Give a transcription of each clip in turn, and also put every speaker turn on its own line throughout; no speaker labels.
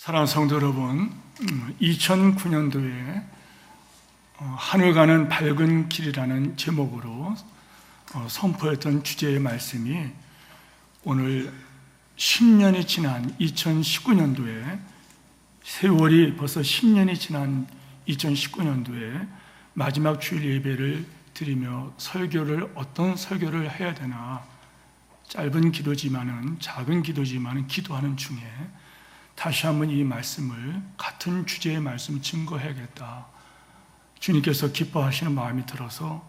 사랑하는 성도 여러분, 2009년도에 하늘 가는 밝은 길이라는 제목으로 선포했던 주제의 말씀이 오늘 10년이 지난 2019년도에 세월이 벌써 10년이 지난 2019년도에 마지막 주일 예배를 드리며 어떤 설교를 해야 되나, 짧은 기도지만은, 작은 기도지만은 기도하는 중에 다시 한번 이 말씀을, 같은 주제의 말씀을 증거해야겠다, 주님께서 기뻐하시는 마음이 들어서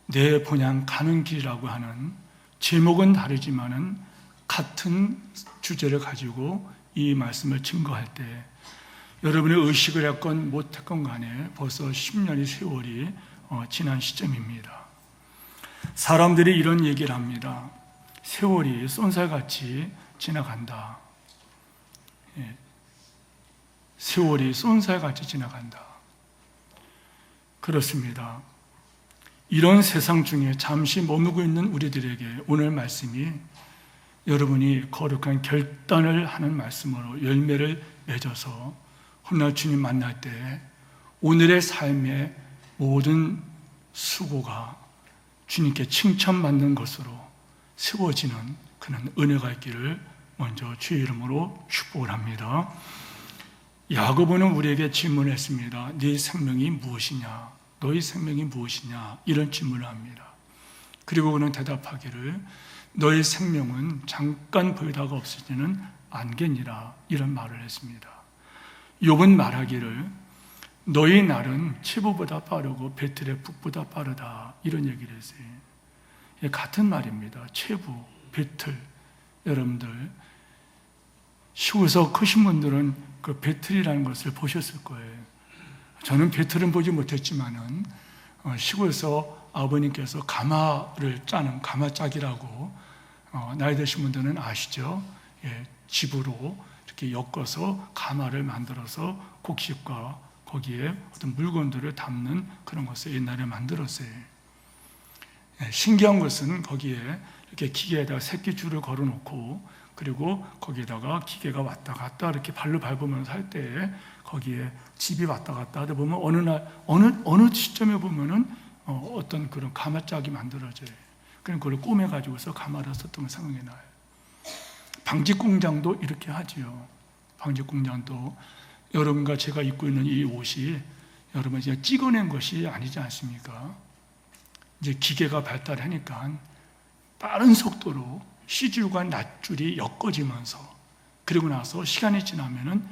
내 본향 가는 길이라고 하는, 제목은 다르지만은 같은 주제를 가지고 이 말씀을 증거할 때 여러분의 의식을 했건 못했건 간에 벌써 10년의 세월이 지난 시점입니다. 사람들이 이런 얘기를 합니다. 세월이 쏜살같이 지나간다. 세월이 쏜살같이 지나간다. 그렇습니다. 이런 세상 중에 잠시 머무고 있는 우리들에게 오늘 말씀이 여러분이 거룩한 결단을 하는 말씀으로 열매를 맺어서 훗날 주님 만날 때 오늘의 삶의 모든 수고가 주님께 칭찬받는 것으로 세워지는 그런 은혜가 있기를 먼저 주의 이름으로 축복을 합니다. 야고보는 우리에게 질문했습니다. 네 생명이 무엇이냐? 너희 생명이 무엇이냐? 이런 질문을 합니다. 그리고 그는 대답하기를 너희 생명은 잠깐 보이다가 없어지는 안개니라, 이런 말을 했습니다. 욥은 말하기를 너희 날은 체부보다 빠르고 배틀의 북보다 빠르다, 이런 얘기를 했어요. 같은 말입니다. 체부, 배틀. 여러분들 시골에서 크신 분들은 그 배틀이라는 것을 보셨을 거예요. 저는 배틀은 보지 못했지만은 시골에서 아버님께서 가마를 짜는 가마짝이라고 나이 드신 분들은 아시죠? 집으로 이렇게 엮어서 가마를 만들어서 곡식과 거기에 어떤 물건들을 담는 그런 것을 옛날에 만들었어요. 신기한 것은 거기에 이렇게 기계에다가 새끼줄을 걸어놓고, 그리고 거기에다가 기계가 왔다 갔다 이렇게 발로 밟으면서 할 때에 거기에 집이 왔다 갔다 하다 보면 어느 시점에 보면은 어떤 그런 가마짝이 만들어져요. 그럼 그걸 꼬매가지고서 가마를 썼던 생각이 나요. 방직 공장도 이렇게 하지요. 방직 공장도 여러분과 제가 입고 있는 이 옷이 여러분 제가 찍어낸 것이 아니지 않습니까? 이제 기계가 발달하니까 빠른 속도로 시줄과 낫줄이 엮어지면서, 그리고 나서 시간이 지나면은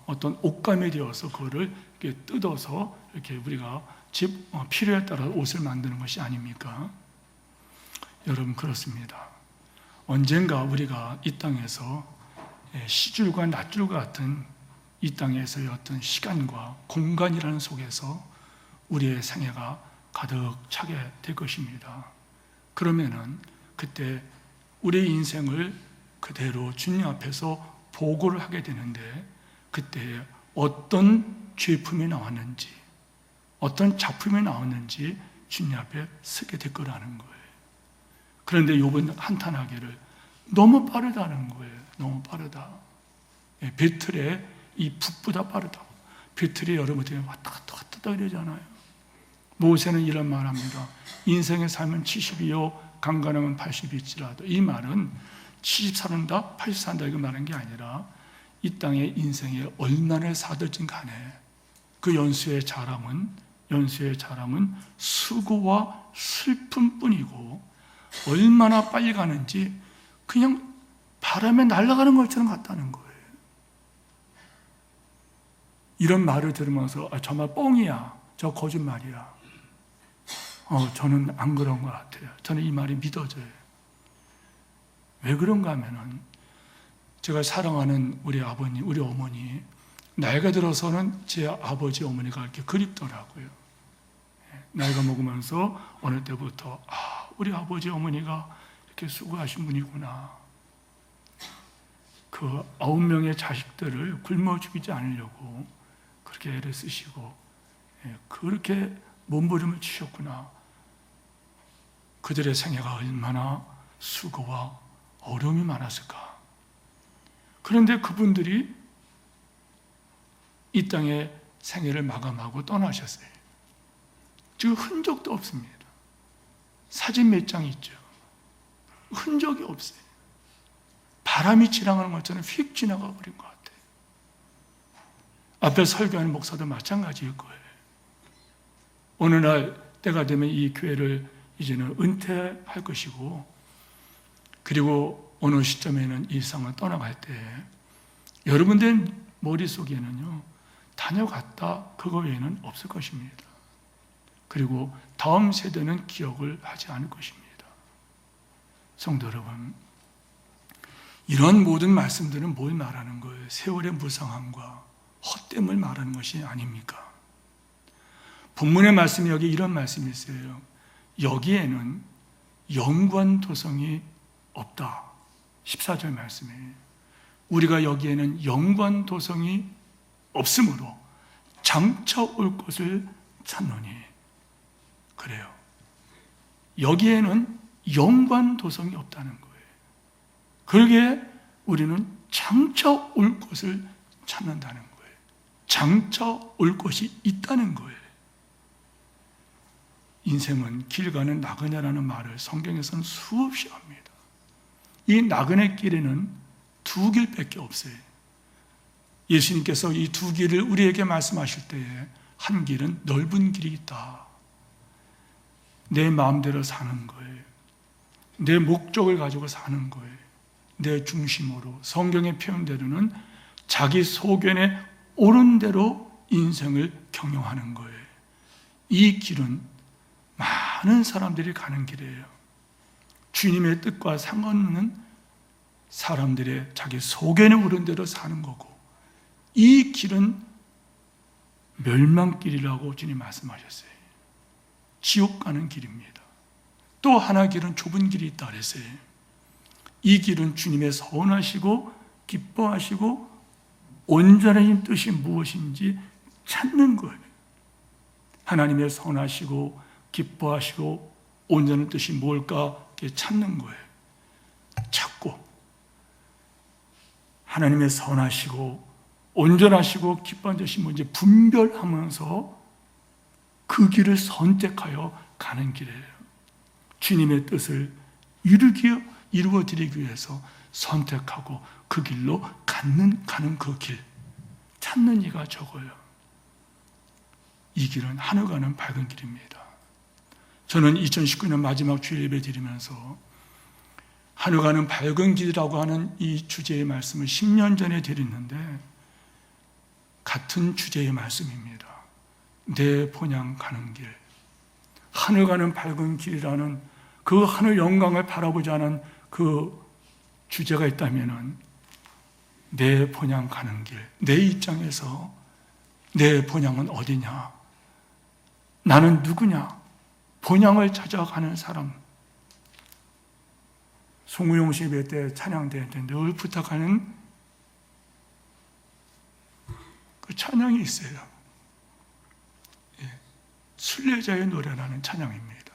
어떤 옷감이 되어서 그거를 이렇게 뜯어서 이렇게 우리가 필요에 따라 옷을 만드는 것이 아닙니까? 여러분, 그렇습니다. 언젠가 우리가 이 땅에서 시줄과 낫줄과 같은 이 땅에서의 어떤 시간과 공간이라는 속에서 우리의 생애가 가득 차게 될 것입니다. 그러면은 그때 우리의 인생을 그대로 주님 앞에서 보고를 하게 되는데, 그때 어떤 제품이 나왔는지, 어떤 작품이 나왔는지 주님 앞에 서게 될 거라는 거예요. 그런데 욥은 한탄하기를 너무 빠르다는 거예요. 너무 빠르다. 배틀에 이 북보다 빠르다. 배틀이 여러분들이 왔다 갔다 이러잖아요. 모세는 이런 말합니다. 인생의 삶은 70이요 강건함은 80일지라도. 이 말은 70 산다, 80 산다 이거 말하는 게 아니라 이 땅의 인생에 얼마나 사들진 간에 그 연수의 자랑은 수고와 슬픔뿐이고, 얼마나 빨리 가는지 그냥 바람에 날아가는 것처럼 같다는 거예요. 이런 말을 들으면서 저 말 뻥이야, 저 거짓말이야, 저는 안 그런 것 같아요. 저는 이 말이 믿어져요. 왜 그런가 하면은 제가 사랑하는 우리 아버님, 우리 어머니, 나이가 들어서는 제 아버지, 어머니가 이렇게 그립더라고요. 나이가 먹으면서 어느 때부터 우리 아버지, 어머니가 이렇게 수고하신 분이구나. 그 9명의 자식들을 굶어 죽이지 않으려고 그렇게 애를 쓰시고 그렇게 몸부림을 치셨구나. 그들의 생애가 얼마나 수고와 어려움이 많았을까. 그런데 그분들이 이 땅의 생애를 마감하고 떠나셨어요. 지금 흔적도 없습니다. 사진 몇 장 있죠. 흔적이 없어요. 바람이 지나가는 것처럼 휙 지나가 버린 것 같아요. 앞에 설교하는 목사도 마찬가지일 거예요. 어느 날 때가 되면 이 교회를 이제는 은퇴할 것이고, 그리고 어느 시점에는 이 세상을 떠나갈 때 여러분들 머릿속에는요, 다녀갔다 그거 외에는 없을 것입니다. 그리고 다음 세대는 기억을 하지 않을 것입니다. 성도 여러분, 이런 모든 말씀들은 뭘 말하는 거예요? 세월의 무상함과 헛됨을 말하는 것이 아닙니까? 본문의 말씀이 여기 이런 말씀이 있어요. 여기에는 영관 도성이 없다. 14절 말씀이에요. 우리가 여기에는 영관 도성이 없으므로 장차 올 것을 찾노니. 그래요. 여기에는 영관 도성이 없다는 거예요. 그러기에 우리는 장차 올 것을 찾는다는 거예요. 장차 올 것이 있다는 거예요. 인생은 길 가는 나그네라는 말을 성경에서는 수없이 합니다. 이 나그네 길에는 두 길밖에 없어요. 예수님께서 이 두 길을 우리에게 말씀하실 때에 한 길은 넓은 길이 있다. 내 마음대로 사는 거예요. 내 목적을 가지고 사는 거예요. 내 중심으로, 성경의 표현대로는 자기 소견에 옳은 대로 인생을 경영하는 거예요. 이 길은 많은 사람들이 가는 길이에요. 주님의 뜻과 상관없는 사람들의 자기 소견에 옳은 대로 사는 거고, 이 길은 멸망길이라고 주님 말씀하셨어요. 지옥 가는 길입니다. 또 하나 길은 좁은 길이 있다 그랬어요. 이 길은 주님의 선하시고 기뻐하시고 온전하신 뜻이 무엇인지 찾는 거예요. 하나님의 선하시고 기뻐하시고 온전한 뜻이 뭘까 찾는 거예요. 찾고 하나님의 선하시고 온전하시고 기뻐한 뜻이 뭔지 분별하면서 그 길을 선택하여 가는 길이에요. 주님의 뜻을 이루어드리기 위해서 선택하고 그 길로 가는 그 길, 찾는 이가 적어요. 이 길은 하늘 가는 밝은 길입니다. 저는 2019년 마지막 주일 예배 드리면서 하늘 가는 밝은 길이라고 하는 이 주제의 말씀을 10년 전에 드렸는데 같은 주제의 말씀입니다. 내 본향 가는 길, 하늘 가는 밝은 길이라는 그 하늘 영광을 바라보지 않은 그 주제가 있다면 내 본향 가는 길, 내 입장에서 내 본향은 어디냐? 나는 누구냐? 본향을 찾아가는 사람. 송우용 예배 때 찬양대회 때 늘 부탁하는 그 찬양이 있어요. 순례자의 노래라는 찬양입니다.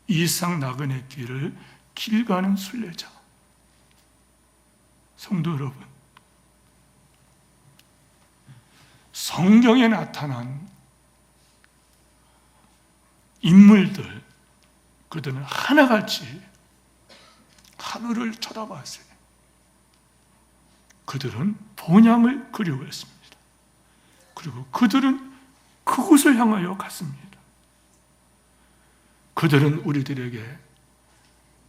이상 나그네 길을 길 가는 순례자. 성도 여러분, 성경에 나타난 인물들, 그들은 하나같이 하늘을 쳐다봤어요. 그들은 본향을 그리워했습니다. 그리고 그들은 그곳을 향하여 갔습니다. 그들은 우리들에게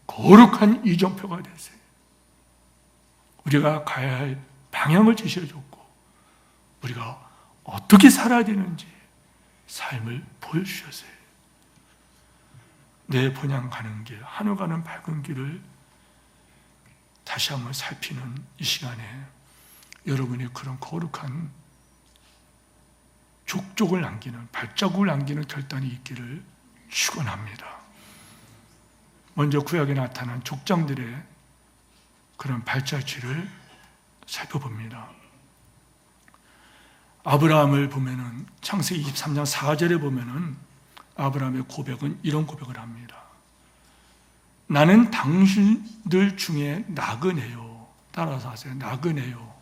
거룩한 이정표가 됐어요. 우리가 가야 할 방향을 제시해줬고 우리가 어떻게 살아야 되는지 삶을 보여주셨어요. 내 본향 가는 길, 하늘 가는 밝은 길을 다시 한번 살피는 이 시간에 여러분이 그런 거룩한 족적을 남기는, 발자국을 남기는 결단이 있기를 축원합니다. 먼저 구약에 나타난 족장들의 그런 발자취를 살펴봅니다. 아브라함을 보면은 창세기 23장 4절에 보면은 아브라함의 고백은 이런 고백을 합니다. 나는 당신들 중에 나그네요. 따라서 하세요. 나그네요.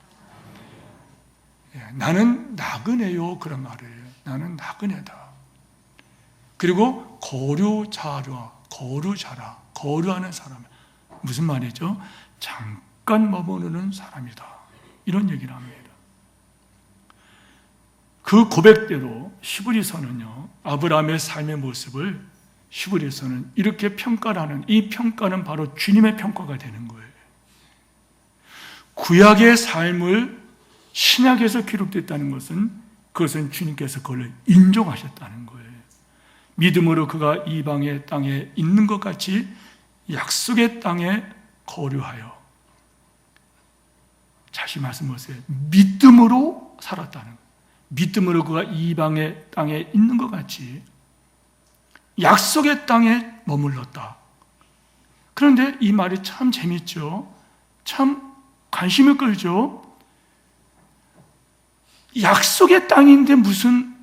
나는 나그네요. 그런 말이에요. 나는 나그네다. 그리고 거류자라, 거류하는 사람. 무슨 말이죠? 잠깐 머무르는 사람이다. 이런 얘기를 합니다. 그 고백대로 히브리서는요, 아브라함의 삶의 모습을 히브리서는 이렇게 평가를 하는, 이 평가는 바로 주님의 평가가 되는 거예요. 구약의 삶을 신약에서 기록됐다는 것은 그것은 주님께서 그걸 인정하셨다는 거예요. 믿음으로 그가 이방의 땅에 있는 것 같이 약속의 땅에 거류하여, 다시 말씀하세요. 믿음으로 살았다는 거예요. 믿음으로 그가 이방의 땅에 있는 것 같이 약속의 땅에 머물렀다. 그런데 이 말이 참 재밌죠. 참 관심을 끌죠. 약속의 땅인데 무슨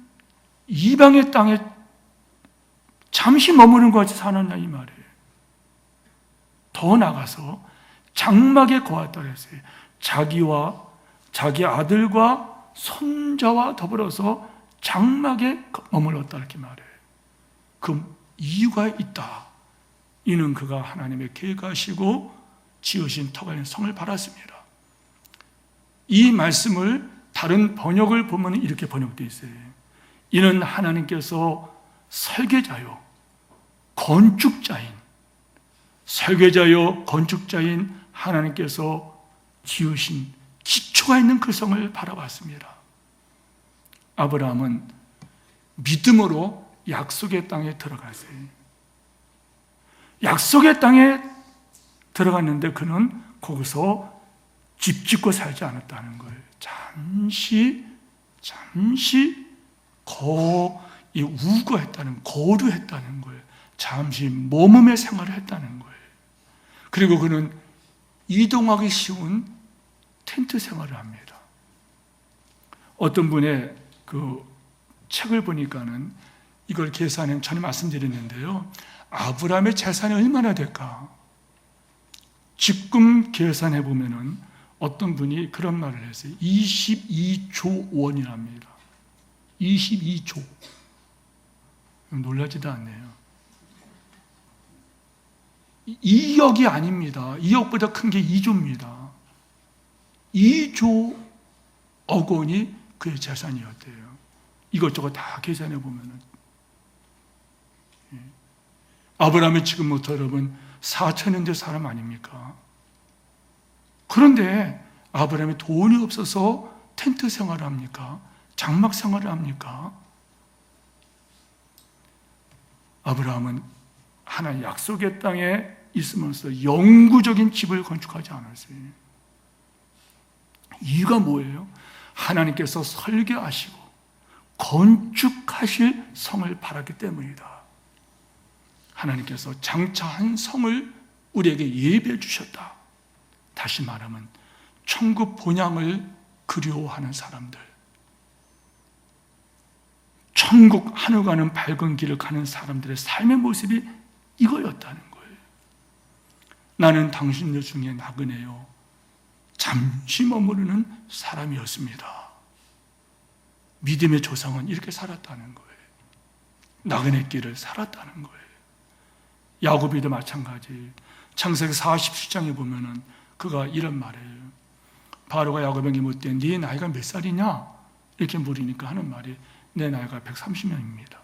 이방의 땅에 잠시 머무는 것 같이 사느냐 이 말이에요. 더 나가서 장막에 거했다 그랬어요. 자기와 자기 아들과 손자와 더불어서 장막에 머물렀다 이렇게 말해요. 그 이유가 있다. 이는 그가 하나님의 계획하시고 지으신 터가 성을 바랐습니다. 이 말씀을 다른 번역을 보면 이렇게 번역되어 있어요. 이는 하나님께서 설계자요 건축자인 하나님께서 지으신 기초가 있는 그 성을 바라봤습니다. 아브라함은 믿음으로 약속의 땅에 들어갔어요. 약속의 땅에 들어갔는데 그는 거기서 집 짓고 살지 않았다는 거예요. 잠시 우거했다는, 거류했다는 거예요. 잠시 머금의 생활을 했다는 거예요. 그리고 그는 이동하기 쉬운 텐트 생활을 합니다. 어떤 분의 그 책을 보니까는 이걸 계산해, 전에 말씀드렸는데요. 아브라함의 재산이 얼마나 될까? 지금 계산해 보면은 어떤 분이 그런 말을 했어요. 22조 원이랍니다. 22조. 놀라지도 않네요. 2억이 아닙니다. 2억보다 큰 게 2조입니다. 2조억 원이 그의 재산이었대요. 이것저것 다 계산해 보면은. 아브라함이 지금부터 여러분 4천년대 사람 아닙니까? 그런데 아브라함이 돈이 없어서 텐트 생활을 합니까? 장막 생활을 합니까? 아브라함은 하나님 약속의 땅에 있으면서 영구적인 집을 건축하지 않았어요. 이유가 뭐예요? 하나님께서 설계하시고 건축하실 성을 바랐기 때문이다. 하나님께서 장차한 성을 우리에게 예배해 주셨다. 다시 말하면 천국 본향을 그리워하는 사람들, 천국 하늘 가는 밝은 길을 가는 사람들의 삶의 모습이 이거였다는 거예요. 나는 당신들 중에 나그네요, 잠시 머무르는 사람이었습니다. 믿음의 조상은 이렇게 살았다는 거예요. 나그네 길을 살았다는 거예요. 야곱이도 마찬가지. 창세기 47장에 보면은 그가 이런 말이에요. 바로가 야곱에게 묻되 네 나이가 몇 살이냐? 이렇게 물으니까 하는 말이 내 나이가 130년입니다.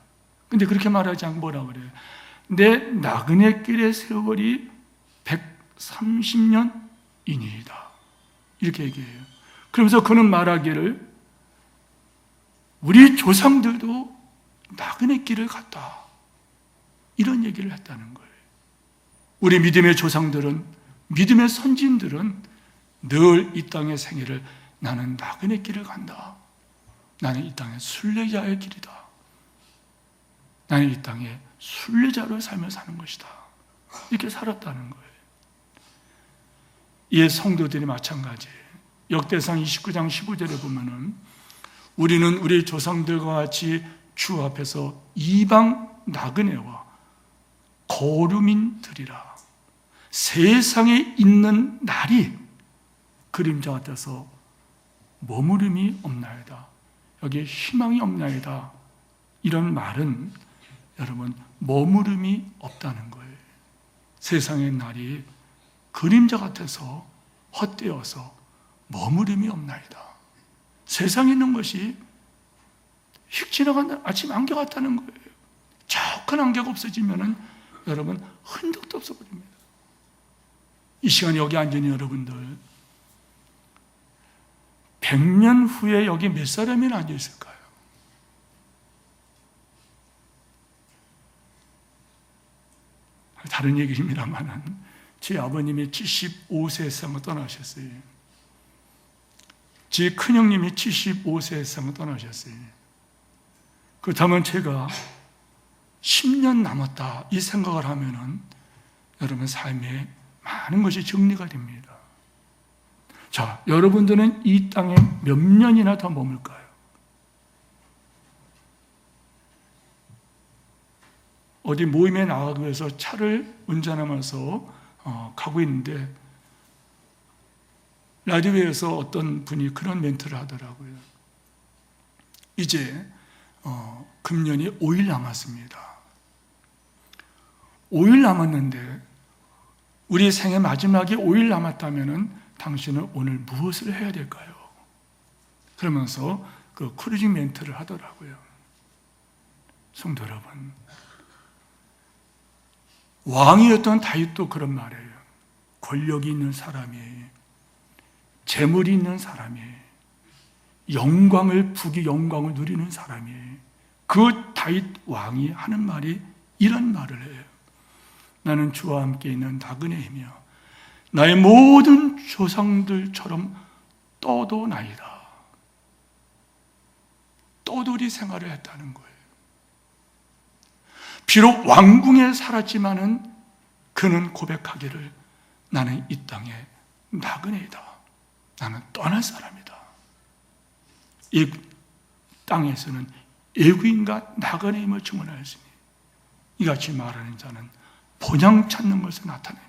근데 그렇게 말하지 않고 뭐라 그래요? 내 나그네 길의 세월이 130년이니이다. 이렇게 얘기해요. 그러면서 그는 말하기를 우리 조상들도 나그네 길을 갔다. 이런 얘기를 했다는 거예요. 우리 믿음의 조상들은, 믿음의 선진들은 늘 이 땅의 생애를 나는 나그네 길을 간다. 나는 이 땅의 순례자의 길이다. 나는 이 땅에 순례자로 살며 사는 것이다. 이렇게 살았다는 거예요. 이 성도들이 마찬가지예요. 역대상 29장 15절에 보면은 우리는 우리 조상들과 같이 주 앞에서 이방 나그네와 거류민들이라. 세상에 있는 날이 그림자 같아서 머무름이 없나이다. 여기에 희망이 없나이다. 이런 말은 여러분 머무름이 없다는 거예요. 세상의 날이 그림자 같아서 헛되어서 머무름이 없나이다. 세상에 있는 것이 휙 지나간 아침 안개 같다는 거예요. 촉한 안개가 없어지면은 여러분 흔적도 없어버립니다. 이 시간에 여기 앉은 여러분들 100년 후에 여기 몇 사람이 앉아 있을까요? 다른 얘기입니다만은 제 아버님이 75세 세상을 떠나셨어요. 제 큰형님이 75세 세상을 떠나셨어요. 그렇다면 제가 10년 남았다 이 생각을 하면은 여러분 삶에 많은 것이 정리가 됩니다. 자, 여러분들은 이 땅에 몇 년이나 더 머물까요? 어디 모임에 나가기 위해서 차를 운전하면서 가고 있는데 라디오에서 어떤 분이 그런 멘트를 하더라고요. 이제 금년이 5일 남았습니다. 5일 남았는데 우리 생애 마지막에 5일 남았다면 당신은 오늘 무엇을 해야 될까요? 그러면서 그 크루징 멘트를 하더라고요. 성도 여러분, 왕이었던 다윗도 그런 말이에요. 권력이 있는 사람이, 재물이 있는 사람이, 부귀 영광을 누리는 사람이, 그 다윗 왕이 하는 말이 이런 말을 해요. 나는 주와 함께 있는 나그네이며 나의 모든 조상들처럼 떠도나이다. 떠돌이 생활을 했다는 거예요. 비록 왕궁에 살았지만은 그는 고백하기를 나는 이 땅에 나그네이다. 나는 떠날 사람이다. 이 땅에서는 애구인과 나그네임을 증언하였으니 이같이 말하는 자는 본향 찾는 것을 나타냅니다.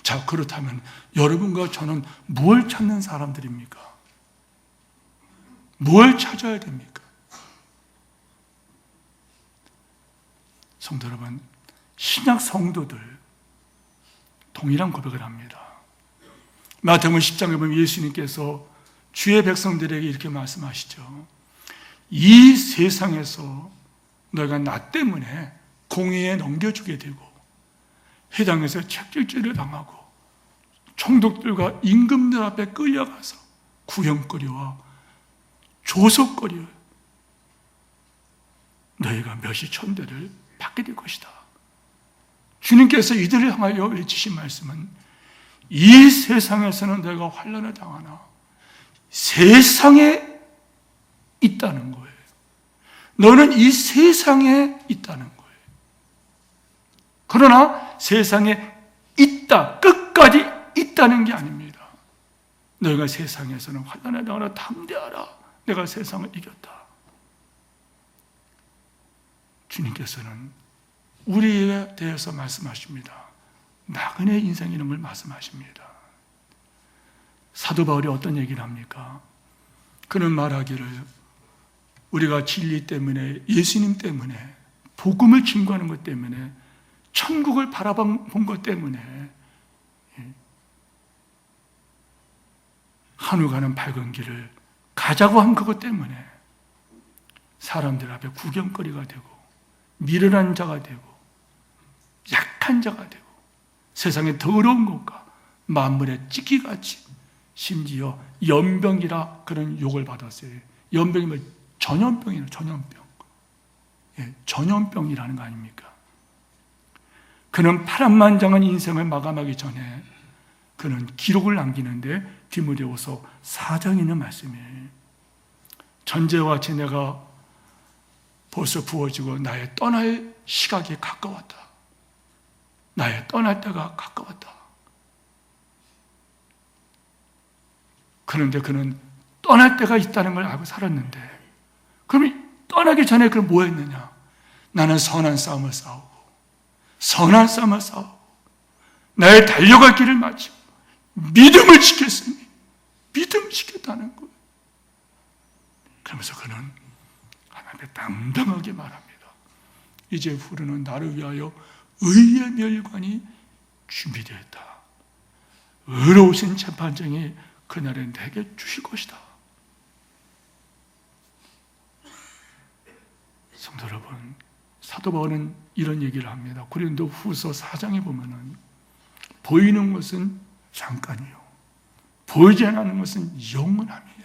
자, 그렇다면 여러분과 저는 무엇을 찾는 사람들입니까? 뭘 찾아야 됩니까? 성도 여러분, 신약 성도들 동일한 고백을 합니다. 마태복음 10장에 보면 예수님께서 주의 백성들에게 이렇게 말씀하시죠. 이 세상에서 너희가 나 때문에 공의에 넘겨주게 되고 회당에서 책질죄를 당하고 총독들과 임금들 앞에 끌려가서 구형거리와 조속거리와 너희가 몇시천대를 받게 될 것이다. 주님께서 이들을 향하여 외치신 말씀은 이 세상에서는 너희가 환난을 당하나 세상에 있다는 거예요. 너는 이 세상에 있다는 거예요. 그러나 세상에 있다, 끝까지 있다는 게 아닙니다. 너희가 세상에서는 환난을 당하나 담대하라. 내가 세상을 이겼다. 주님께서는 우리에 대해서 말씀하십니다. 나그네 인생 이런 걸 말씀하십니다. 사도 바울이 어떤 얘기를 합니까? 그는 말하기를 우리가 진리 때문에, 예수님 때문에, 복음을 증거하는 것 때문에, 천국을 바라본 것 때문에 하늘 가는 밝은 길을 가자고 한 그것 때문에 사람들 앞에 구경거리가 되고 미련한 자가 되고 약한 자가 되고 세상의 더러운 것과 만물의 찌기같이 심지어 연병이라 그런 욕을 받았어요. 연병이면 전염병이에요. 전염병. 전염병이라는 거 아닙니까? 그는 파란만장한 인생을 마감하기 전에 그는 기록을 남기는데 디모데후서 4장에 있는 말씀이에요. 전제와 같이 내가 벌써 부어지고 나의 떠날 시각이 가까웠다. 나의 떠날 때가 가까웠다. 그런데 그는 떠날 때가 있다는 걸 알고 살았는데 그럼 떠나기 전에 그럼 뭐 했느냐? 나는 선한 싸움을 싸우고 선한 싸움을 싸우고 나의 달려갈 길을 마치고 믿음을 지켰으니 믿음을 지켰다. 당당하게 말합니다. 이제부터는 나를 위하여 의의 멸관이 준비되었다. 의로우신 재판장이 그날에 내게 주실 것이다. 성도 여러분, 사도 바울은 이런 얘기를 합니다. 고린도 후서 4장에 보면은 보이는 것은 잠깐이요, 보이지 않는 것은 영원함이라.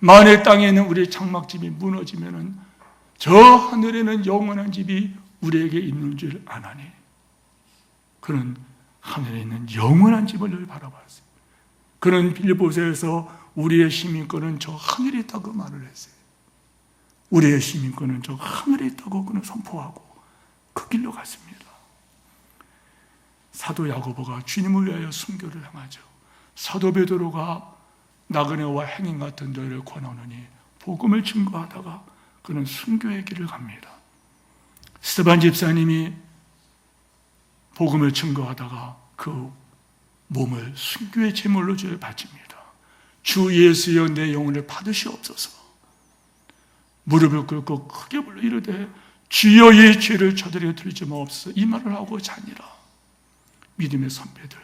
만일 땅에 있는 우리의 장막집이 무너지면은 저 하늘에는 영원한 집이 우리에게 있는 줄 아나니. 그는 하늘에 있는 영원한 집을 늘 바라봤어요. 그는 빌립보서에서 우리의 시민권은 저 하늘에 있다고 말을 했어요. 우리의 시민권은 저 하늘에 있다고 그는 선포하고 그 길로 갔습니다. 사도 야고보가 주님을 위하여 순교를 당하죠. 사도 베드로가 나그네와 행인 같은 너희를 권하노니 복음을 증거하다가 그는 순교의 길을 갑니다. 스데반 집사님이 복음을 증거하다가 그 몸을 순교의 제물로 주에 바칩니다. 주 예수여 내 영혼을 받으시옵소서. 무릎을 꿇고 크게 불러 이르되 주여 이 죄를 저들에게 들지 마옵소서. 이 말을 하고 자니라. 믿음의 선배들,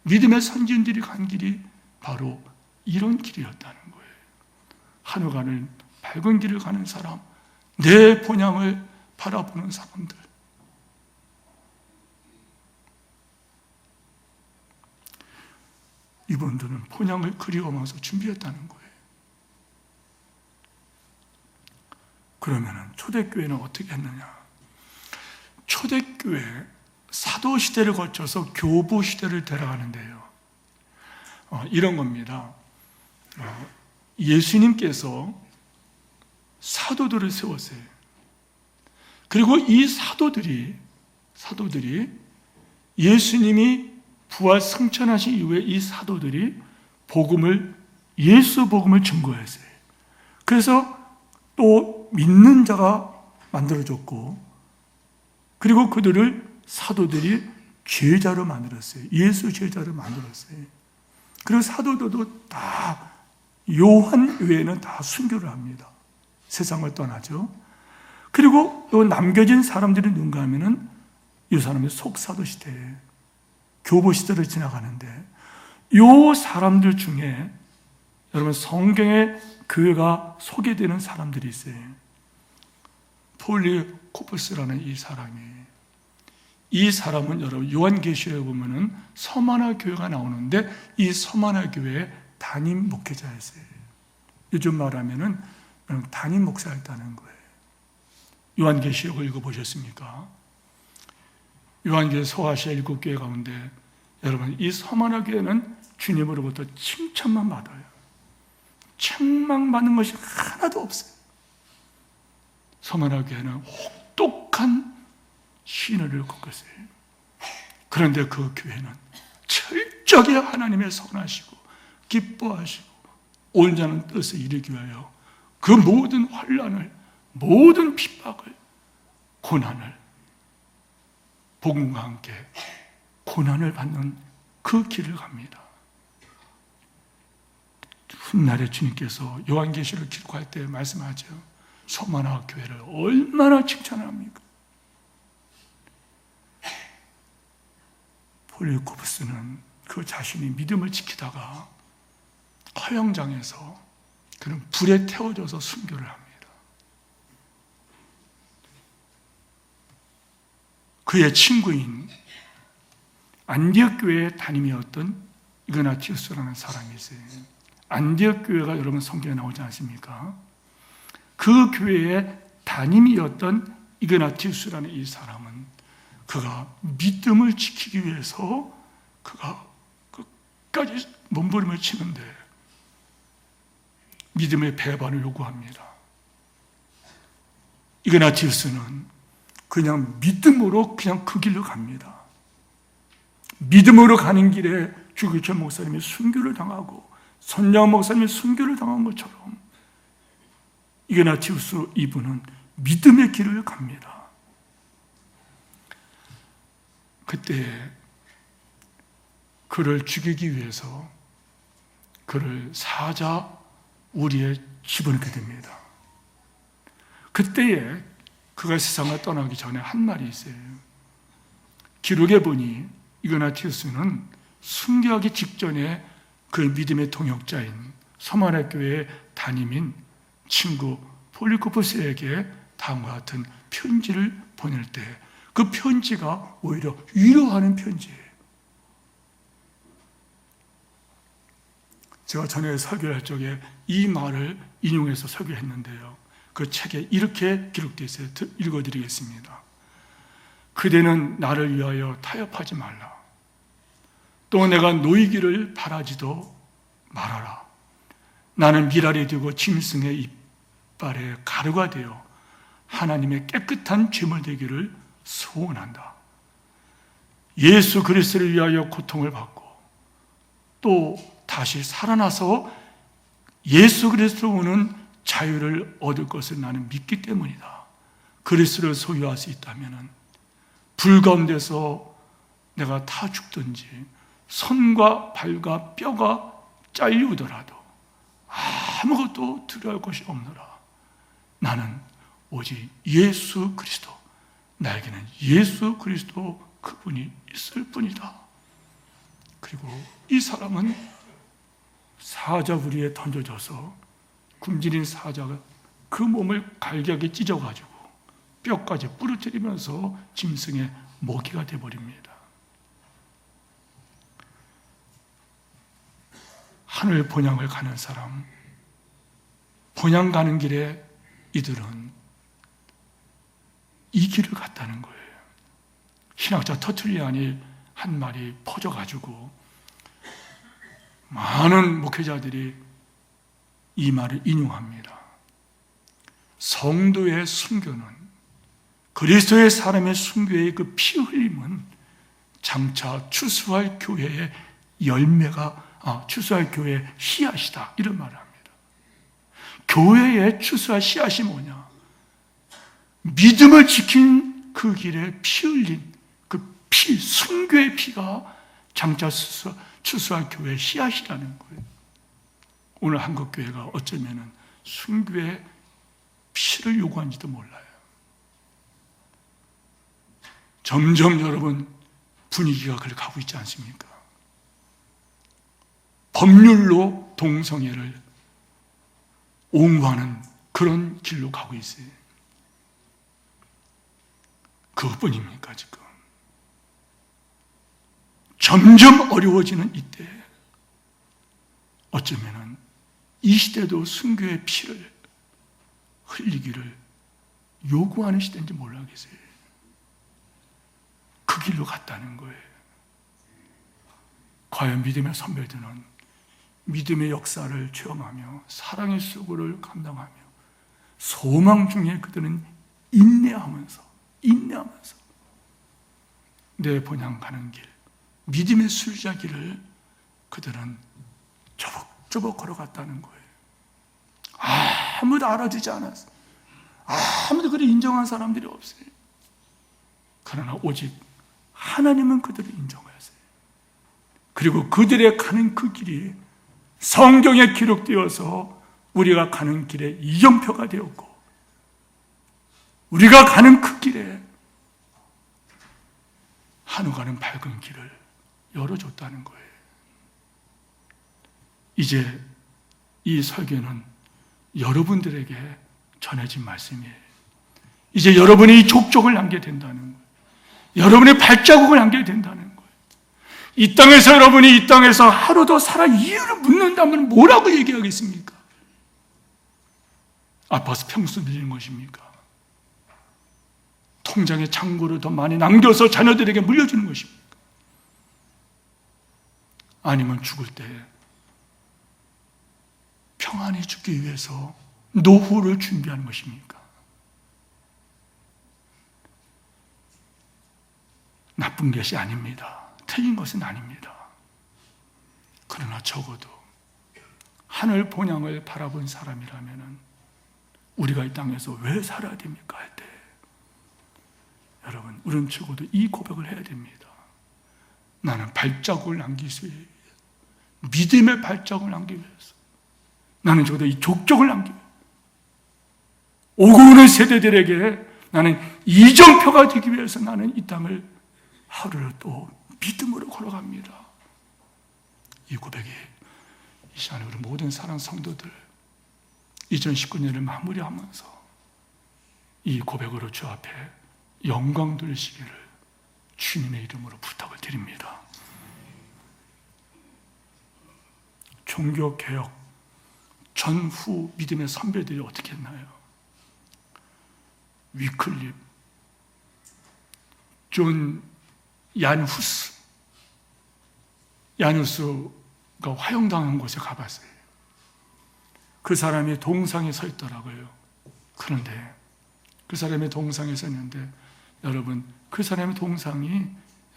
믿음의 선진들이 간 길이 바로 이런 길이었다는 거예요. 하늘가는 밝은 길을 가는 사람, 내 본향을 바라보는 사람들. 이분들은 본향을 그리워하면서 준비했다는 거예요. 그러면 초대교회는 어떻게 했느냐? 초대교회 사도 시대를 거쳐서 교부 시대를 들어가는데요. 이런 겁니다. 예수님께서 사도들을 세웠어요. 그리고 이 사도들이 예수님이 부활 승천하신 이후에 이 사도들이 예수 복음을 증거했어요. 그래서 또 믿는 자가 만들어졌고, 그리고 그들을 사도들이 제자로 만들었어요. 예수 제자로 만들었어요. 그리고 사도들도 다 요한 외에는 다 순교를 합니다. 세상을 떠나죠. 그리고 또 남겨진 사람들이 누군가 하면은 이 사람이 속사도 시대에 교부 시대를 지나가는데, 이 사람들 중에 여러분 성경에 교회가 소개되는 사람들이 있어요. 폴리코프스라는 이 사람은 여러분 요한계시록에 보면은 서마나 교회가 나오는데 이 서마나 교회의 담임 목회자였어요. 요즘 말하면은 담임 목사였다는 거예요. 요한계시록을 읽어보셨습니까? 요한계시록 소아시아 7교회 가운데 여러분 이 서마나 교회는 주님으로부터 칭찬만 받아요. 책망받는 것이 하나도 없어요. 서마나 교회는 혹독한 신뢰를 겪었어요. 그런데 그 교회는 철저하게 하나님의 선하시고 기뻐하시고 온전한 뜻을 이루기 위하여 그 모든 환난을, 모든 핍박을, 고난을, 복음과 함께 고난을 받는 그 길을 갑니다. 훗날에 주님께서 요한계시를 기록할 때 말씀하죠. 서마나 교회를 얼마나 칭찬합니까? 폴리코프스는 그 자신이 믿음을 지키다가 화영장에서 그는 불에 태워져서 순교를 합니다. 그의 친구인 안디옥 교회의 담임이었던 이그나티우스라는 사람이 있어요. 안디옥 교회가 여러분 성경에 나오지 않습니까? 그 교회의 담임이었던 이그나티우스라는 이 사람은 그가 믿음을 지키기 위해서 그가 끝까지 몸부림을 치는데 믿음의 배반을 요구합니다. 이그나티우스는 그냥 믿음으로 그냥 그 길로 갑니다. 믿음으로 가는 길에 주기철 목사님이 순교를 당하고 선양 목사님이 순교를 당한 것처럼 이그나티우스 이분은 믿음의 길을 갑니다. 그때 그를 죽이기 위해서 그를 사자 우리에 집어넣게 됩니다. 그때에 그가 세상을 떠나기 전에 한 말이 있어요. 기록에 보니 이그나티우스는 순교하기 직전에 그 믿음의 동역자인 서머나 교회의 담임인 친구 폴리코포스에게 다음과 같은 편지를 보낼 때 그 편지가 오히려 위로하는 편지예요. 제가 전에 설교할 적에 이 말을 인용해서 설교했는데요. 그 책에 이렇게 기록되어 있어요. 읽어드리겠습니다. 그대는 나를 위하여 타협하지 말라. 또 내가 놓이기를 바라지도 말아라. 나는 미랄이 되고 짐승의 이빨에 가루가 되어 하나님의 깨끗한 죄물 되기를 소원한다. 예수 그리스도를 위하여 고통을 받고 또 다시 살아나서 예수 그리스도로 오는 자유를 얻을 것을 나는 믿기 때문이다. 그리스도를 소유할 수 있다면 불 가운데서 내가 타 죽든지 손과 발과 뼈가 잘리우더라도 아무것도 두려울 것이 없노라. 나는 오직 예수 그리스도, 나에게는 예수 그리스도 그분이 있을 뿐이다. 그리고 이 사람은 사자부리에 던져져서 굶주린 사자가 그 몸을 갈기하게 찢어가지고 뼈까지 부러뜨리면서 짐승의 먹이가 되어버립니다. 하늘 본향을 가는 사람, 본향 가는 길에 이들은 이 길을 갔다는 거예요. 신학자 터툴리안이 한 말이 퍼져가지고 많은 목회자들이 이 말을 인용합니다. 성도의 순교는, 그리스도의 사람의 순교의 그 피 흘림은 장차 추수할 교회의 열매가, 추수할 교회의 씨앗이다, 이런 말을 합니다. 교회의 추수할 씨앗이 뭐냐? 믿음을 지킨 그 길에 피 흘린 그 피, 순교의 피가 장차 추수할 교회의 씨앗이라는 거예요. 오늘 한국교회가 어쩌면 순교의 피를 요구한지도 몰라요. 점점 여러분 분위기가 그렇게 가고 있지 않습니까? 법률로 동성애를 옹호하는 그런 길로 가고 있어요. 그것뿐입니까 지금? 점점 어려워지는 이때 어쩌면 이 시대도 순교의 피를 흘리기를 요구하는 시대인지 몰라겠어요. 그 길로 갔다는 거예요. 과연 믿음의 선배들은 믿음의 역사를 체험하며 사랑의 수고를 감당하며 소망 중에 그들은 인내하면서 내 본향 가는 길, 믿음의 술자기를 그들은 조벅조벅 걸어갔다는 거예요. 아무도 알아주지 않았어요. 아무도 그를 인정한 사람들이 없어요. 그러나 오직 하나님은 그들을 인정하셨어요. 그리고 그들의 가는 그 길이 성경에 기록되어서 우리가 가는 길에 이정표가 되었고, 우리가 가는 그 길에 한우가는 밝은 길을 열어줬다는 거예요. 이제 이 설교는 여러분들에게 전해진 말씀이에요. 이제 여러분이 이 족적을 남겨야 된다는 거예요. 여러분의 발자국을 남겨야 된다는 거예요. 이 땅에서 여러분이 이 땅에서 하루 더 살아 이유를 묻는다면 뭐라고 얘기하겠습니까? 아파서 평수 드리는 것입니까? 통장에 잔고를 더 많이 남겨서 자녀들에게 물려주는 것입니까? 아니면 죽을 때 평안히 죽기 위해서 노후를 준비하는 것입니까? 나쁜 것이 아닙니다. 틀린 것은 아닙니다. 그러나 적어도 하늘 본향을 바라본 사람이라면 우리가 이 땅에서 왜 살아야 됩니까? 할 때 여러분, 우리는 적어도 이 고백을 해야 됩니다. 나는 발자국을 남기기 위해, 믿음의 발자국을 남기기 위해서, 나는 적어도 이 족적을 남기기 위해, 오고 오는 세대들에게 나는 이정표가 되기 위해서 나는 이 땅을 하루를 또 믿음으로 걸어갑니다. 이 고백이 이 시간에 우리 모든 사랑 성도들 2019년을 마무리하면서 이 고백으로 주 앞에 영광 돌리시기를 주님의 이름으로 부탁을 드립니다. 종교개혁 전후 믿음의 선배들이 어떻게 했나요? 위클립, 존 야누스가 화형당한 곳에 가봤어요. 그 사람이 동상에 서 있더라고요. 그런데 그 사람의 동상에 서 있는데 여러분, 그 사람의 동상이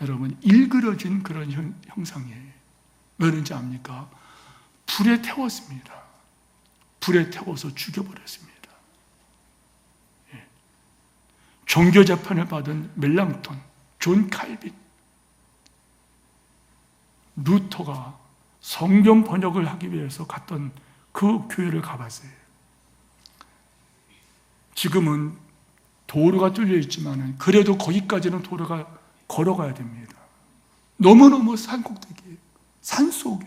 여러분 일그러진 그런 형상이에요. 왜그런지 압니까? 불에 태웠습니다. 불에 태워서 죽여버렸습니다. 예. 종교 재판을 받은 멜랑톤, 존 칼빈, 루터가 성경 번역을 하기 위해서 갔던 그 교회를 가봤어요. 지금은 도로가 뚫려 있지만 그래도 거기까지는 도로가 걸어가야 됩니다. 너무너무 산꼭대기에, 산속에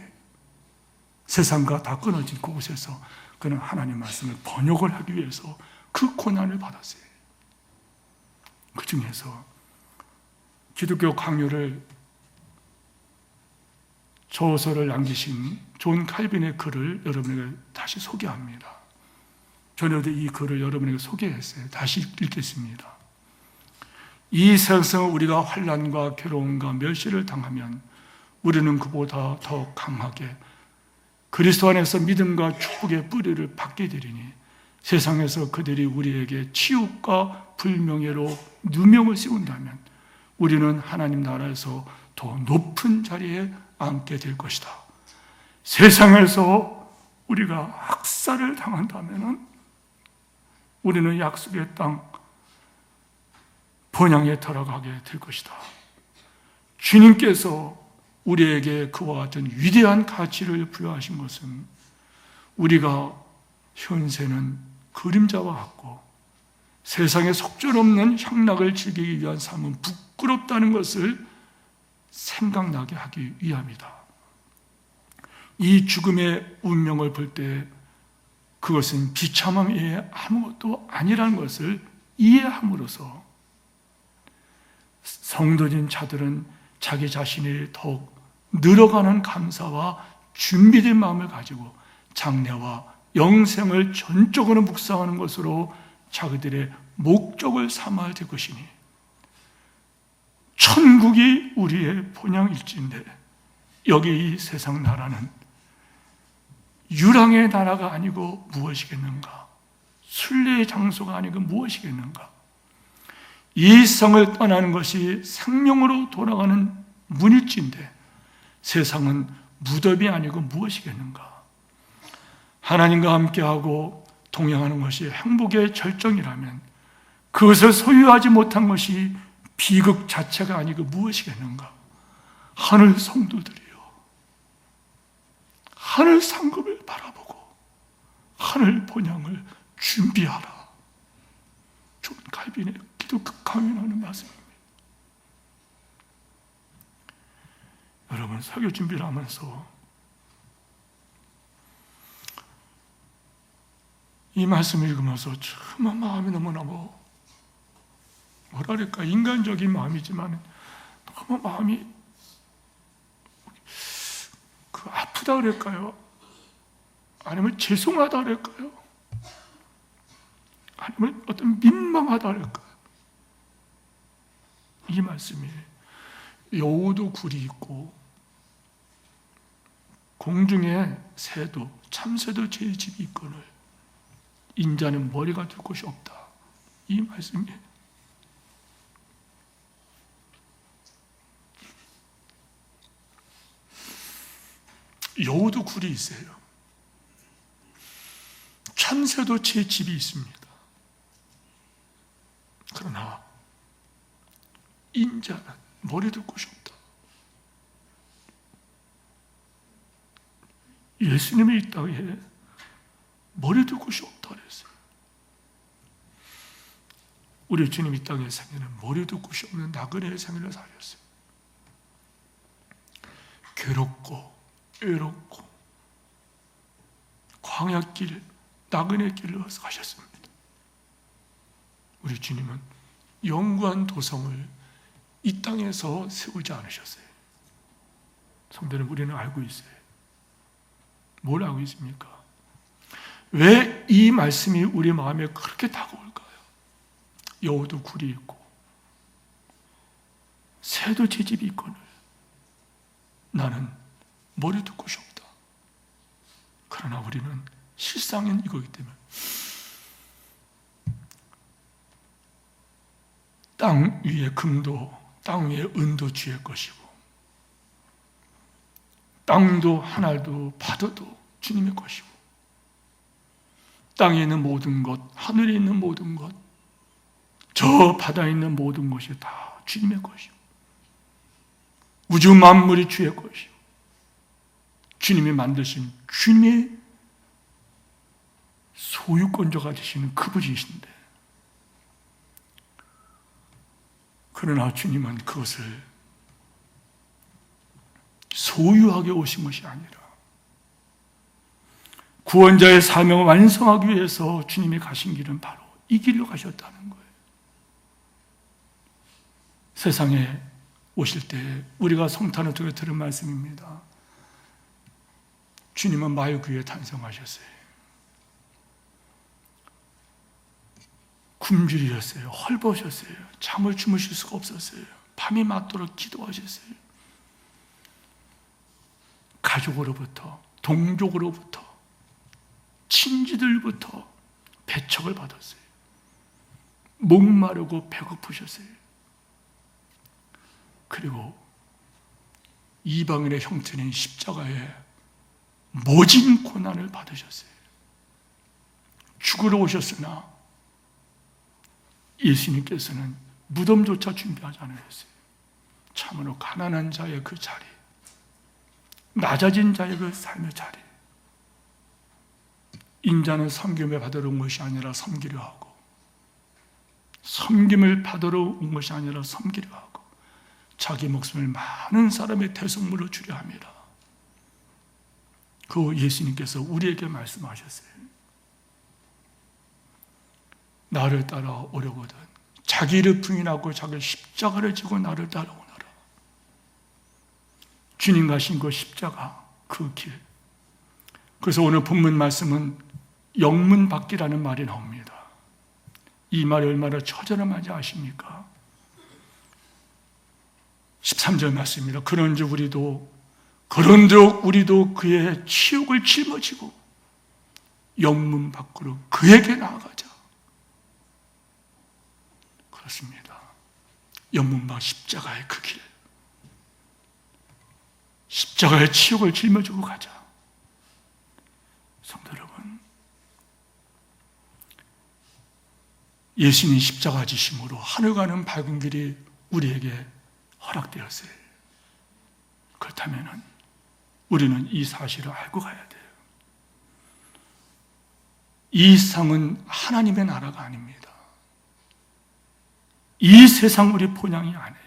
세상과 다 끊어진 그곳에서 그는 하나님 말씀을 번역을 하기 위해서 그 고난을 받았어요. 그 중에서 기독교 강요를 저서를 남기신 존 칼빈의 글을 여러분에게 다시 소개합니다. 저는 이 글을 여러분에게 소개했어요. 다시 읽겠습니다. 이 세상을 우리가 환난과 괴로움과 멸시를 당하면 우리는 그보다 더 강하게 그리스도 안에서 믿음과 축복의 뿌리를 받게 되리니 세상에서 그들이 우리에게 치욕과 불명예로 누명을 씌운다면 우리는 하나님 나라에서 더 높은 자리에 앉게 될 것이다. 세상에서 우리가 학살을 당한다면 우리는 약속의 땅 번향에 들어가게 될 것이다. 주님께서 우리에게 그와 같은 위대한 가치를 부여하신 것은 우리가 현세는 그림자와 같고 세상에 속절없는 향락을 즐기기 위한 삶은 부끄럽다는 것을 생각나게 하기 위함이다. 이 죽음의 운명을 볼 때 그것은 비참함 외에 아무것도 아니라는 것을 이해함으로써 성도진 자들은 자기 자신이 더욱 늘어가는 감사와 준비된 마음을 가지고 장래와 영생을 전적으로 묵상하는 것으로 자기들의 목적을 삼아야 될 것이니 천국이 우리의 본향일진데 여기 이 세상 나라는 유랑의 나라가 아니고 무엇이겠는가? 순례의 장소가 아니고 무엇이겠는가? 이 성을 떠나는 것이 생명으로 돌아가는 문일진데 세상은 무덤이 아니고 무엇이겠는가? 하나님과 함께하고 동행하는 것이 행복의 절정이라면 그것을 소유하지 못한 것이 비극 자체가 아니고 무엇이겠는가? 하늘 성도들이요, 하늘 상급을 바라보고 하늘 본향을 준비하라. 존 칼빈의 기독교 강연하는 말씀입니다. 여러분, 설교 준비를 하면서 이 말씀을 읽으면서 정말 마음이 너무너무 뭐랄까 인간적인 마음이지만 너무 마음이 아프다 그럴까요? 아니면 죄송하다 그럴까요? 아니면 어떤 민망하다 그럴까요? 이 말씀이 여우도 굴이 있고 공중에 새도 참새도 제 집이 있거늘 인자는 머리가 둘 곳이 없다. 이 말씀이 여우도 굴이 있어요. 참새도 제 집이 있습니다. 그러나 인자는 머리 둘 곳이 없다. 예수님이 이 땅에 머리 둘 곳이 없다 그랬어요. 우리 주님 이 땅의 생애는 머리도 끝이 없는 나그네의 생애를 사셨어요. 괴롭고 외롭고 광야길, 나그네 길을 가셨습니다. 우리 주님은 영구한 도성을 이 땅에서 세우지 않으셨어요. 성도는 우리는 알고 있어요. 뭘 알고 있습니까? 왜 이 말씀이 우리 마음에 그렇게 다가올까요? 여우도 굴이 있고 새도 제 집이 있거늘 나는 머리도 끝이 없다. 그러나 우리는 실상은 이거기 때문에 땅 위에 금도 땅 위에 은도 주의 것이고 땅도 하늘도 바다도 주님의 것이고 땅에 있는 모든 것, 하늘에 있는 모든 것, 저 바다에 있는 모든 것이 다 주님의 것이고 우주 만물이 주의 것이고 주님이 만드신 주님의 소유권자가 되시는 그분이신데 그러나 주님은 그것을 소유하게 오신 것이 아니라 구원자의 사명을 완성하기 위해서 주님이 가신 길은 바로 이 길로 가셨다는 거예요. 세상에 오실 때 우리가 성탄을 통해 들은 말씀입니다. 주님은 말구에 탄생하셨어요. 굶주리셨어요. 헐벗으셨어요. 잠을 주무실 수가 없었어요. 밤이 맞도록 기도하셨어요. 가족으로부터, 동족으로부터, 친지들부터 배척을 받았어요. 목마르고 배고프셨어요. 그리고 이방인의 형체인 십자가에 모진 고난을 받으셨어요. 죽으러 오셨으나 예수님께서는 무덤조차 준비하지 않으셨어요. 참으로 가난한 자의 그 자리, 낮아진 자의 그 삶의 자리, 인자는 섬김을 받으러 온 것이 아니라 섬기려 하고 섬김을 받으러 온 것이 아니라 섬기려 하고 자기 목숨을 많은 사람의 대속물로 주려 합니다. 그 예수님께서 우리에게 말씀하셨어요. 나를 따라오려거든 자기를 부인하고 자기 십자가를 지고 나를 따라오너라. 주님 가신 그 십자가, 그 길. 그래서 오늘 본문 말씀은 영문받기라는 말이 나옵니다. 이 말이 얼마나 처절한지 아십니까? 13절 말씀입니다. 그런즉 우리도 그의 치욕을 짊어지고 영문 밖으로 그에게 나아가자. 그렇습니다. 영문 밖 십자가의 그 길, 십자가의 치욕을 짊어지고 가자. 성도 여러분, 예수님 십자가 지심으로 하늘 가는 밝은 길이 우리에게 허락되었어요. 그렇다면 우리는 이 사실을 알고 가야 돼요. 이 세상은 하나님의 나라가 아닙니다. 이 세상 우리 본향이 아니에요.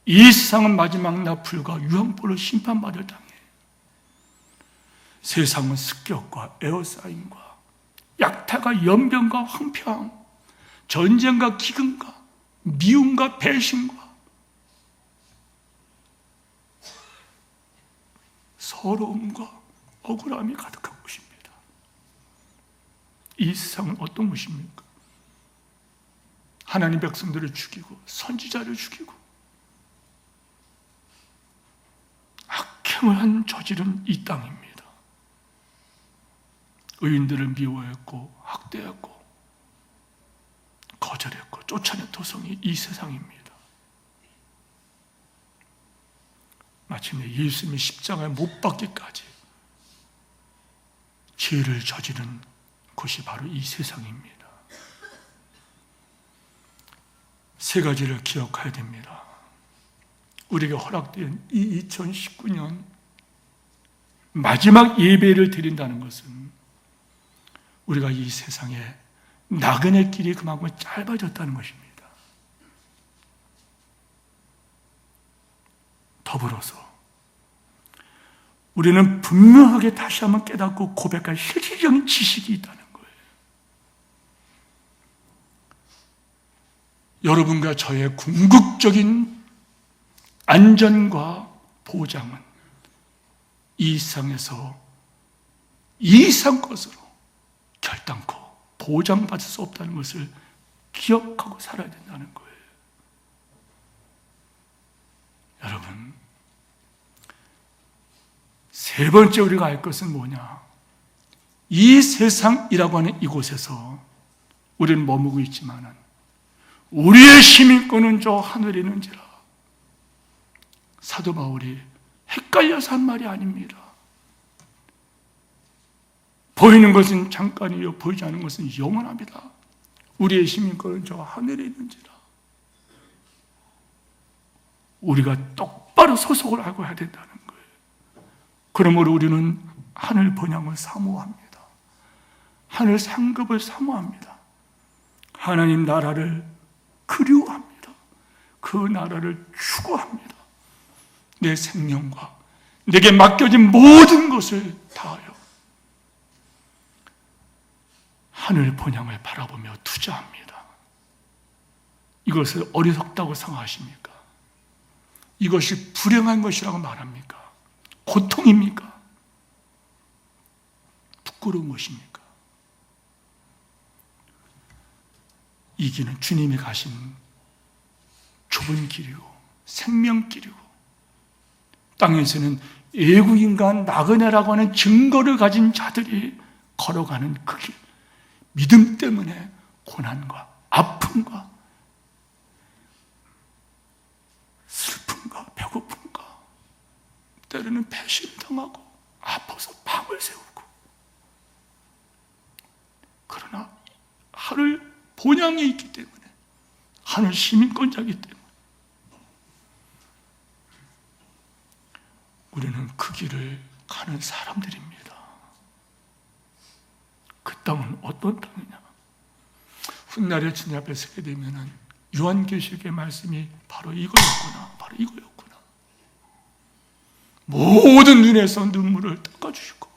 이 세상은 마지막 날 불과 유황불로 심판받을 땅이에요. 세상은 습격과 에어싸임과 약탈과 연병과 황폐함, 전쟁과 기근과 미움과 배신과 서러움과 억울함이 가득한 곳입니다. 이 세상은 어떤 곳입니까? 하나님 백성들을 죽이고 선지자를 죽이고 악행을 저지른 이 땅입니다. 의인들을 미워했고 학대했고 거절했고 쫓아낸 도성이 이 세상입니다. 마침내 예수님이 십자가에 못 박기까지 죄를 저지른 곳이 바로 이 세상입니다. 세 가지를 기억해야 됩니다. 우리에게 허락된 이 2019년 마지막 예배를 드린다는 것은 우리가 이 세상에 나그네 길이 그만큼 짧아졌다는 것입니다. 더불어서 우리는 분명하게 다시 한번 깨닫고 고백할 실질적인 지식이 있다는 거예요. 여러분과 저의 궁극적인 안전과 보장은 이 세상에서 이 이상 것으로 결단코 보장받을 수 없다는 것을 기억하고 살아야 된다는 거예요. 여러분, 세 번째 우리가 알 것은 뭐냐? 이 세상이라고 하는 이곳에서 우리는 머무고 있지만은 우리의 시민권은 저 하늘에 있는지라. 사도 바울이 헷갈려서 한 말이 아닙니다. 보이는 것은 잠깐이요 보이지 않는 것은 영원합니다. 우리의 시민권은 저 하늘에 있는지라. 우리가 똑바로 소속을 알고 해야 된다는 거예요. 그러므로 우리는 하늘 번영을 사모합니다. 하늘 상급을 사모합니다. 하나님 나라를 그리워합니다. 그 나라를 추구합니다. 내 생명과 내게 맡겨진 모든 것을 다하여 하늘 번영을 바라보며 투자합니다. 이것을 어리석다고 생각하십니까? 이것이 불행한 것이라고 말합니까? 고통입니까? 부끄러운 것입니까? 이 길은 주님이 가신 좁은 길이고 생명길이고 땅에서는 애국인과 나그네라고 하는 증거를 가진 자들이 걸어가는 그 길, 믿음 때문에 고난과 아픔과 슬픔과 배고픔과 때로는 배신당하고 아파서 밤을 새우고, 그러나 하늘 본향에 있기 때문에, 하늘 시민권자이기 때문에 우리는 그 길을 가는 사람들입니다. 그 땅은 어떤 땅이냐? 훗날에 주님 앞에 서게 되면은 요한계시록의 말씀이 바로 이거였구나, 바로 이거였구나. 모든 눈에서 눈물을 닦아주실 거예요.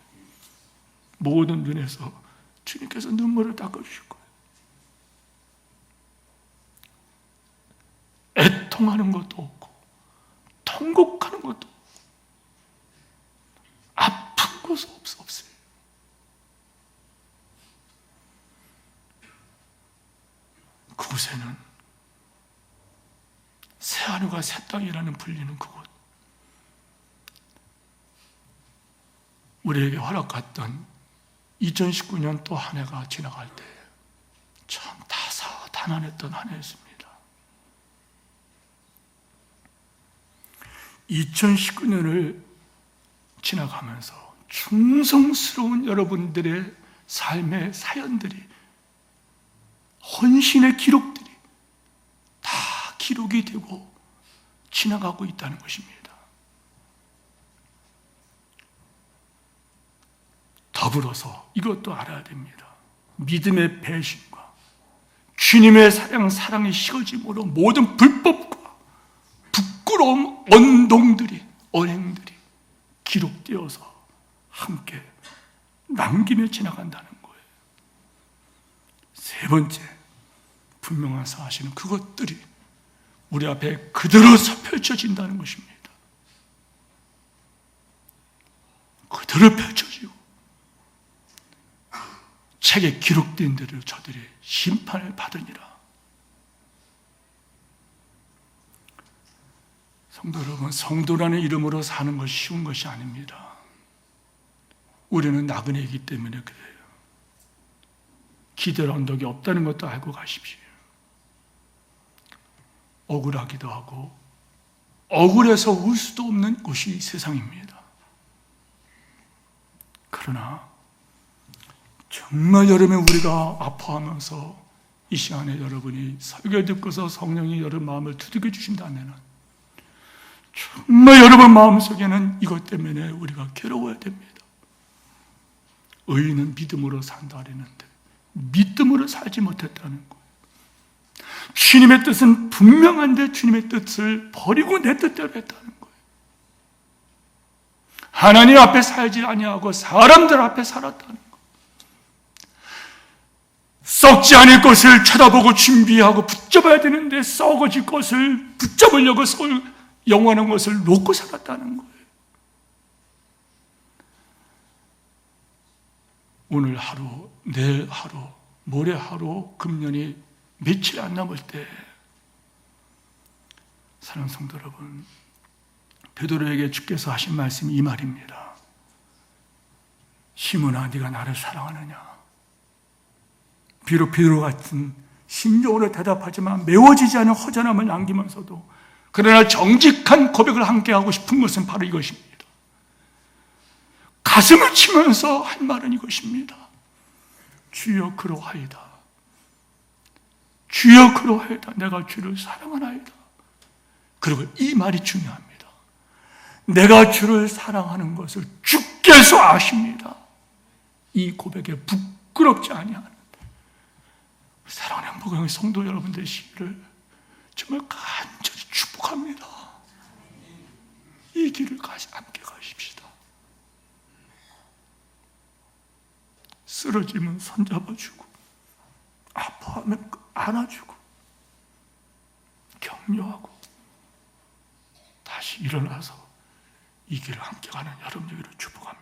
모든 눈에서 주님께서 눈물을 닦아주실 거예요. 애통하는 것도 없고 통곡하는 것도 없고 아픈 것은 없어요. 그곳에는 새하늘과 새 땅이라는 불리는 그곳, 우리에게 허락했던 2019년 또 한 해가 지나갈 때 참 다사다난했던 한 해였습니다. 2019년을 지나가면서 충성스러운 여러분들의 삶의 사연들이, 헌신의 기록들이 다 기록이 되고 지나가고 있다는 것입니다. 더불어서 이것도 알아야 됩니다. 믿음의 배신과 주님의 사랑이 식어짐으로 모든 불법과 부끄러움, 언동들이, 언행들이 기록되어서 함께 남기며 지나간다는 거예요. 세 번째, 분명한 사실은 그것들이 우리 앞에 그대로 펼쳐진다는 것입니다. 그대로 펼쳐지고 책에 기록된 대로 저들이 심판을 받으니라. 성도 여러분, 성도라는 이름으로 사는 것이 쉬운 것이 아닙니다. 우리는 나그네이기 때문에 그래요. 기댈 언덕이 없다는 것도 알고 가십시오. 억울하기도 하고 억울해서 울 수도 없는 곳이 세상입니다. 그러나 정말 여러분, 우리가 아파하면서 이 시간에 여러분이 설교 듣고서 성령이 여러분 마음을 두들겨 주신다면 정말 여러분 마음속에는 이것 때문에 우리가 괴로워야 됩니다. 의인은 믿음으로 산다 그랬는데 믿음으로 살지 못했다는 거예요. 주님의 뜻은 분명한데 주님의 뜻을 버리고 내 뜻대로 했다는 거예요. 하나님 앞에 살지 아니하고 사람들 앞에 살았다는 거예요. 썩지 않을 것을 쳐다보고 준비하고 붙잡아야 되는데 썩어질 것을 붙잡으려고 영원한 것을 놓고 살았다는 거예요. 오늘 하루, 내일 하루, 모레 하루, 금년이 며칠 안 남을 때 사랑하는 성도 여러분, 베드로에게 주께서 하신 말씀이 이 말입니다. 시몬아, 네가 나를 사랑하느냐? 비록 베드로 같은 심정으로 대답하지만 메워지지 않은 허전함을 남기면서도 그러나 정직한 고백을 함께 하고 싶은 것은 바로 이것입니다. 가슴을 치면서 한 말은 이것입니다. 주여 그러하이다. 주여 그러하이다. 내가 주를 사랑하나이다. 그리고 이 말이 중요합니다. 내가 주를 사랑하는 것을 주께서 아십니다. 이 고백에 부끄럽지 아니하는 사랑하는 목양의 성도 여러분들의 시기를 정말 간절히 축복합니다. 이 길을 함께 가십시다. 쓰러지면 손잡아주고 아파하면 안아주고 격려하고 다시 일어나서 이 길을 함께 가는 여러분 되기를 축복합니다.